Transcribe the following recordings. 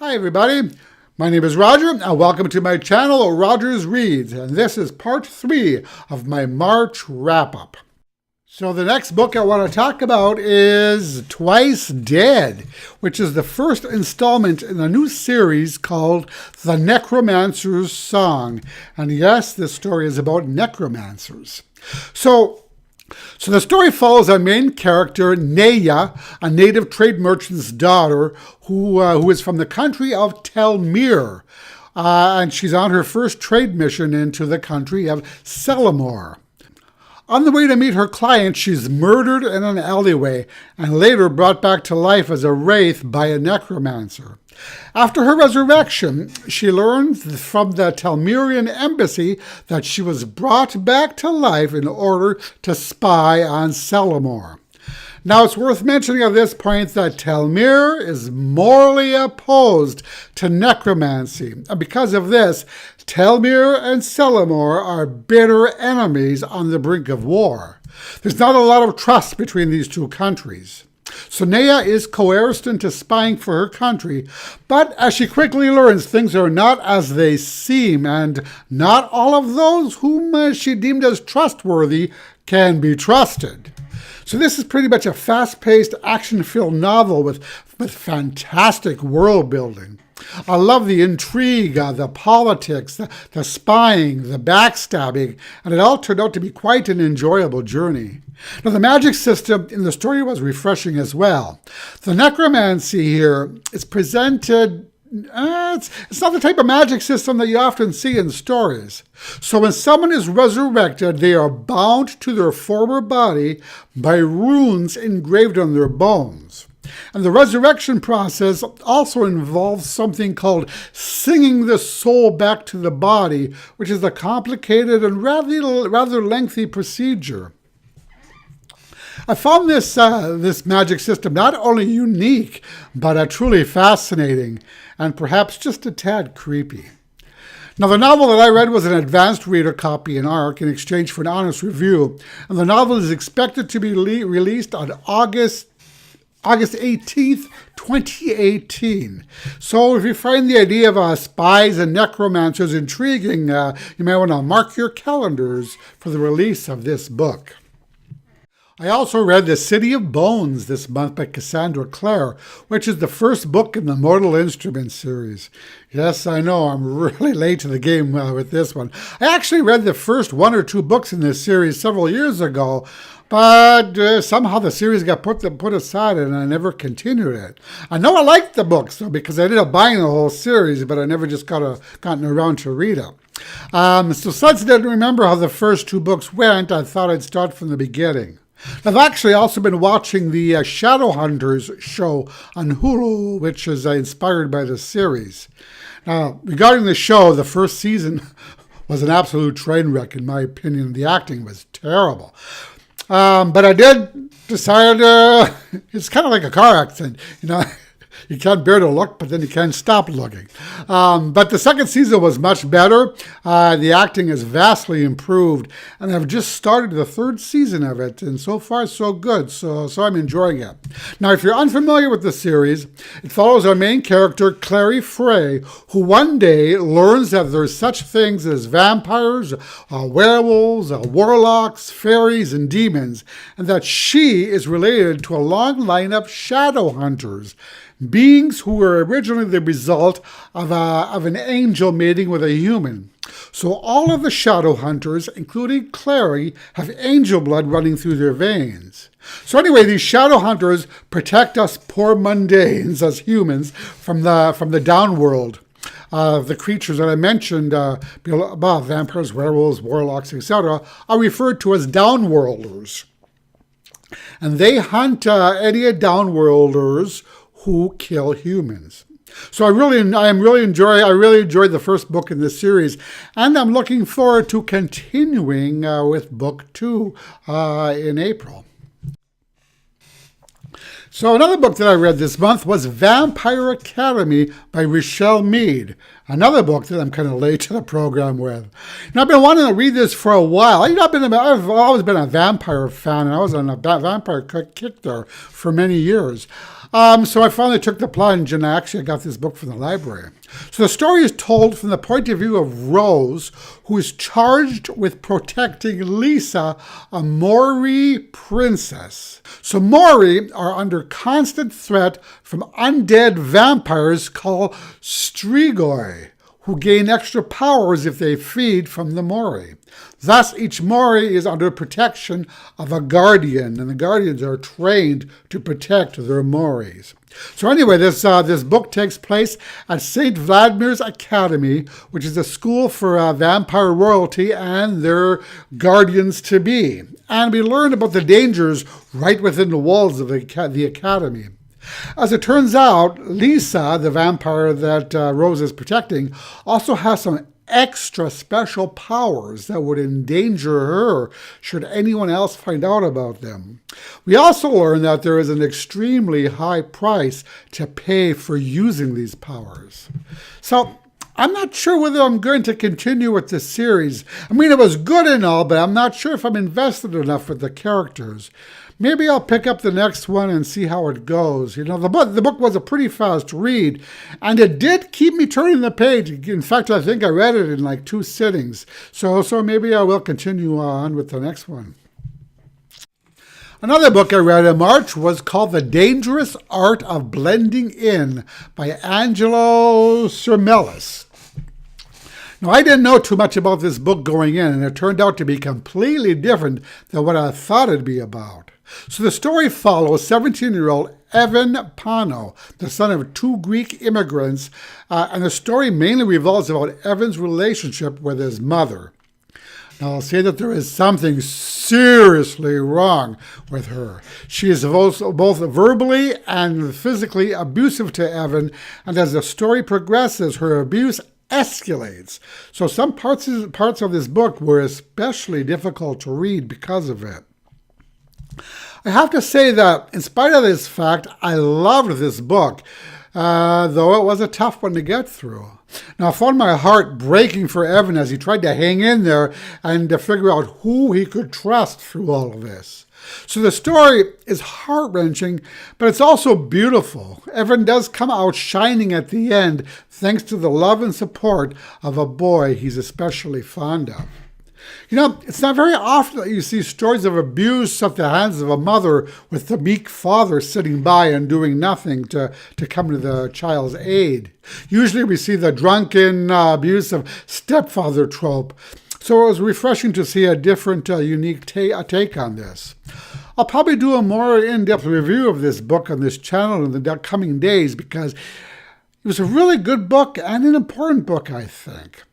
Hi everybody, my name is Roger and welcome to my channel Rogers Reads, and this is part 3 of my March wrap-up. So the next book I want to talk about is Twice Dead, which is the first installment in a new series called The Necromancer's Song. And yes, this story is about necromancers. So the story follows our main character, Naya, a native trade merchant's daughter who is from the country of Telmere. And she's on her first trade mission into the country of Celamore. On the way to meet her client, she's murdered in an alleyway and later brought back to life as a wraith by a necromancer. After her resurrection, she learns from the Telmerian embassy that she was brought back to life in order to spy on Celamore. Now, it's worth mentioning at this point that Telmere is morally opposed to necromancy, and because of this, Telmere and Celamore are bitter enemies on the brink of war. There's not a lot of trust between these two countries. So Naya is coerced into spying for her country, but as she quickly learns, things are not as they seem, and not all of those whom she deemed as trustworthy can be trusted. So this is pretty much a fast-paced, action-filled novel with fantastic world building. I love the intrigue, the politics, the spying, the backstabbing, and it all turned out to be quite an enjoyable journey. Now, the magic system in the story was refreshing as well. The necromancy here is presented it's not the type of magic system that you often see in stories. So when someone is resurrected, they are bound to their former body by runes engraved on their bones. And the resurrection process also involves something called singing the soul back to the body, which is a complicated and rather lengthy procedure. I found this magic system not only unique, but truly fascinating, and perhaps just a tad creepy. Now, the novel that I read was an advanced reader copy in ARC in exchange for an honest review, and the novel is expected to be released on August 18th, 2018. So if you find the idea of spies and necromancers intriguing, you may want to mark your calendars for the release of this book. I also read The City of Bones this month by Cassandra Clare, which is the first book in the Mortal Instruments series. Yes, I know, I'm really late to the game with this one. I actually read the first 1 or 2 books in this series several years ago, but somehow the series got put aside and I never continued it. I know I liked the books, though, because I ended up buying the whole series, but I never just gotten around to read it. So since I didn't remember how the first 2 books went, I thought I'd start from the beginning. I've actually also been watching the Shadowhunters show on Hulu, which is inspired by the series. Now, regarding the show, the first season was an absolute train wreck, in my opinion. The acting was terrible. But I did decide, it's kind of like a car accident, you know. You can't bear to look, but then you can't stop looking. But the second season was much better. The acting is vastly improved, and I've just started the 3rd season of it, and so far so good, so I'm enjoying it. Now, if you're unfamiliar with the series, it follows our main character, Clare Frey, who one day learns that there's such things as vampires, werewolves, warlocks, fairies, and demons, and that she is related to a long line of shadow hunters, beings who were originally the result of an angel mating with a human. So all of the shadow hunters, including Clare, have angel blood running through their veins. So anyway, these shadow hunters protect us poor mundanes as humans from the downworld. The creatures that I mentioned above, vampires, werewolves, warlocks, etc., are referred to as downworlders. And they hunt any downworlders who kill humans. So I really enjoyed the first book in this series, and I'm looking forward to continuing with book 2 in April. So another book that I read this month was Vampire Academy by Richelle Mead, another book that I'm kind of late to the program with. I've been wanting to read this for a while. I've always been a vampire fan, and I was on a vampire kick there for many years. So I finally took the plunge, and I actually got this book from the library. So the story is told from the point of view of Rose, who is charged with protecting Lisa, a Mori princess. So Mori are under constant threat from undead vampires called Strigoi, who gain extra powers if they feed from the Mori. Thus, each Mori is under protection of a guardian, and the guardians are trained to protect their Moris. So anyway, this book takes place at St. Vladimir's Academy, which is a school for vampire royalty and their guardians-to-be. And we learn about the dangers right within the walls of the academy. As it turns out, Lisa, the vampire that Rose is protecting, also has some extra special powers that would endanger her should anyone else find out about them. We also learn that there is an extremely high price to pay for using these powers. So I'm not sure whether I'm going to continue with this series. I mean, it was good and all, but I'm not sure if I'm invested enough with the characters. Maybe I'll pick up the next one and see how it goes. You know, the book was a pretty fast read, and it did keep me turning the page. In fact, I think I read it in like 2 sittings. So maybe I will continue on with the next one. Another book I read in March was called The Dangerous Art of Blending In by Angelo Surmelis. Now, I didn't know too much about this book going in, and it turned out to be completely different than what I thought it'd be about. So the story follows 17-year-old Evan Pano, the son of 2 Greek immigrants, and the story mainly revolves about Evan's relationship with his mother. Now, I'll say that there is something seriously wrong with her. She is both verbally and physically abusive to Evan, and as the story progresses, her abuse escalates. So some parts of this book were especially difficult to read because of it. I have to say that, in spite of this fact, I loved this book, though it was a tough one to get through. Now, I found my heart breaking for Evan as he tried to hang in there and to figure out who he could trust through all of this. So the story is heart-wrenching, but it's also beautiful. Evan does come out shining at the end, thanks to the love and support of a boy he's especially fond of. You know, it's not very often that you see stories of abuse at the hands of a mother with the meek father sitting by and doing nothing to come to the child's aid. Usually we see the drunken, abusive stepfather trope. So it was refreshing to see a different, unique take on this. I'll probably do a more in-depth review of this book on this channel in the coming days because it was a really good book and an important book, I think.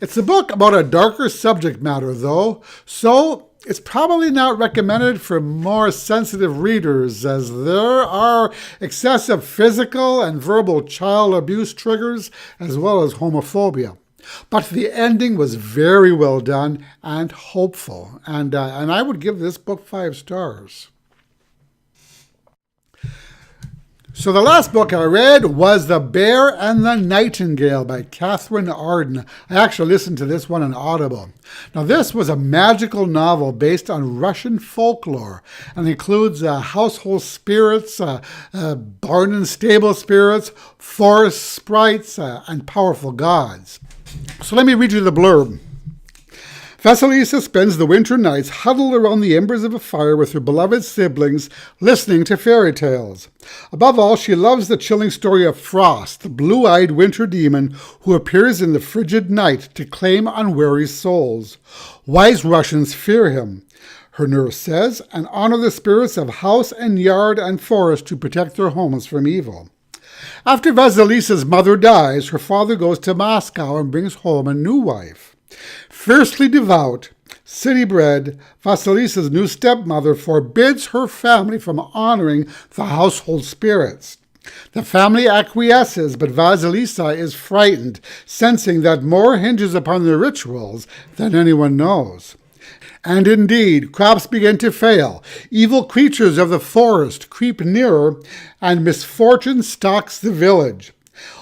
It's a book about a darker subject matter, though, so it's probably not recommended for more sensitive readers, as there are excessive physical and verbal child abuse triggers, as well as homophobia. But the ending was very well done and hopeful, and I would give this book 5 stars. So the last book I read was The Bear and the Nightingale by Katherine Arden. I actually listened to this one on Audible. Now this was a magical novel based on Russian folklore and includes household spirits, barn and stable spirits, forest sprites, and powerful gods. So let me read you the blurb. Vasilisa spends the winter nights huddled around the embers of a fire with her beloved siblings, listening to fairy tales. Above all, she loves the chilling story of Frost, the blue-eyed winter demon who appears in the frigid night to claim unwary souls. Wise Russians fear him, her nurse says, and honor the spirits of house and yard and forest to protect their homes from evil. After Vasilisa's mother dies, her father goes to Moscow and brings home a new wife. Fiercely devout, city-bred, Vasilisa's new stepmother forbids her family from honoring the household spirits. The family acquiesces, but Vasilisa is frightened, sensing that more hinges upon the rituals than anyone knows. And indeed, crops begin to fail, evil creatures of the forest creep nearer, and misfortune stalks the village.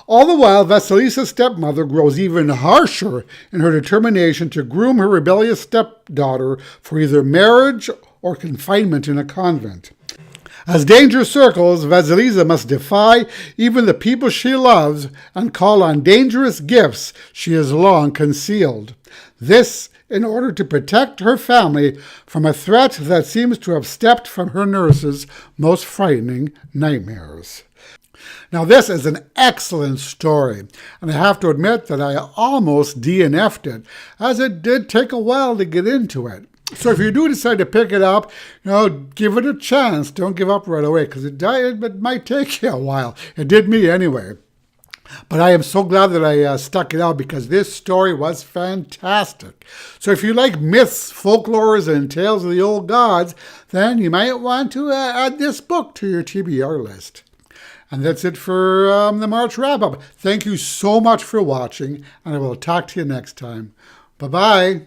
All the while, Vasilisa's stepmother grows even harsher in her determination to groom her rebellious stepdaughter for either marriage or confinement in a convent. As danger circles, Vasilisa must defy even the people she loves and call on dangerous gifts she has long concealed. This in order to protect her family from a threat that seems to have stepped from her nurse's most frightening nightmares. Now, this is an excellent story, and I have to admit that I almost DNF'd it, as it did take a while to get into it. So if you do decide to pick it up, give it a chance. Don't give up right away, because it might take you a while. It did me anyway. But I am so glad that I stuck it out, because this story was fantastic. So if you like myths, folklores, and tales of the old gods, then you might want to add this book to your TBR list. And that's it for the March wrap-up. Thank you so much for watching, and I will talk to you next time. Bye-bye.